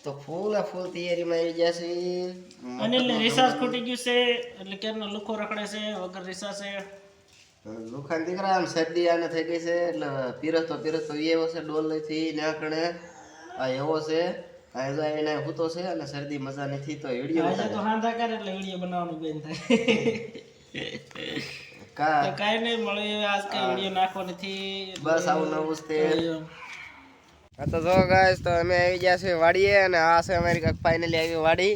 તો ફૂલ તૈયારીમાં આવી ગયા છે. અનિલને રિસાર્જ ખૂટી ગયું છે એટલે ક્યારનો લુખો રખડે છે વગર રિસાર્જ છે. લુખાન દીકરા આમ શરદી આને થઈ ગઈ છે એટલે પીરસતો એવો છે ડોલ લઈથી નાકણે આ એવો છે આ જો એને હૂતો છે અને શરદી મજા નથી તો વિડિયો આજે તો હાંધા કરે એટલે વિડિયો બનાવવાનું બેન થાય. કા તો કાઈ નહીં મળે હવે આજ કઈ વિડિયો નાખવો નથી. બસ આવું નવું છે. હા તો જો ગાઈસ તો અમે આવી ગયા છે વાડીએ અને આ છે અમારી કાક ફાઇનલી આવી વાડી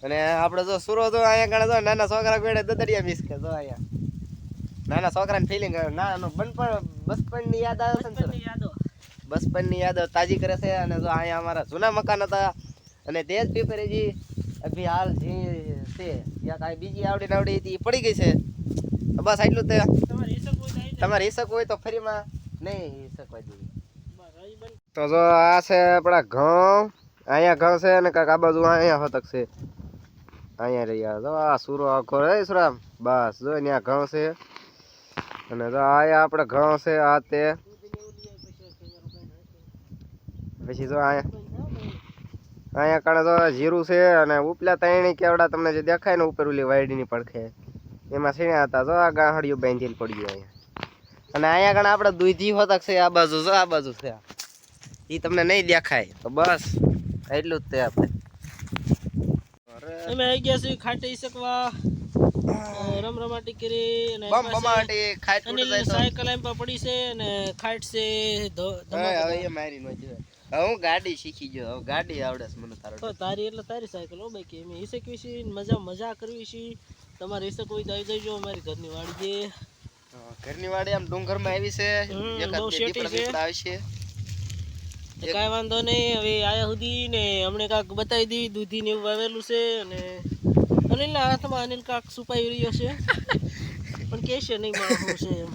અને આપણે જો સુરો તો અહીંયા કણે જો નાના છોકરા કોઈને દદડિયા મિસ કે જો અહીંયા નાના છોકરાની ફીલિંગ નાનો બચપનની યાદ આવે છે ને બચપનની યાદ તાજી કરે છે અને જો અહીંયા અમારા જૂના મકાન હતા અને તે જ પીપરેજી અભી હાલ જે છે યા કાંઈ બીજી આવડી હતી પડી ગઈ છે બસ એટલું જ તમારે હિસક હોય તો ફરીમાં નહીં હિસકવા જોઈએ. તો જો આ છે આપણા ઘઉં અહીંયા ઘઉં છે અને કાંક આ બાજુ અહીંયા હોતક છે અહીંયા રહ્યા જો આ સુરો આખો રે સુરામ બસ જો અહીંયા ઘઉં છે અને જો અહીંયા આપણે ઘઉં છે આ તે પછી જો અહીંયા કણે તો જીરું છે અને ઉપલા ત્રણેય કેવડા તમને જે દેખાય ને ઉપર ઓલી વાયડીની પડખે એમાં સીણ્યા હતા જો આ ગાંહડિયું બાંધીને પડ્યું અહીંયા અને અહીંયા કણે આપણે દૂધી હોતક છે આ બાજુ જો આ બાજુ છે એ તમને નહીં દેખાય તો બસ એટલું જ તે આપણે અમે આવી ગયા છીએ ખાટી શકવા રમરમાટી કરી અને બમ બમાટી ખાટ ફૂટ જાય તો સાયકલ એમ પર પડી છે અને ખાટ છે હવે એ મારી નો જો હું ગાડી શીખી ગયો હવે ગાડી આવડે છે મને તારો તો તારી એટલે તારી સાયકલ હો બાકી અમે હિસકવી છે મજા કરવી છે. તમારે હિસક હોય તો આવી જજો અમારી ઘરની વાડી છે ઘરની વાડી આમ ડુંગરમાં આવી છે બહુ શેટી છે આવશે કાંઈ વાંધો નહીં હવે આયા સુધી ને હમણે કાંક બતાવી દીધી દૂધી ને એવું વાવેલું છે અને અનિલના હાથમાં અનિલ કાંક સુપાઈ રહ્યો છે પણ કે છે નહીં મારું છે એમ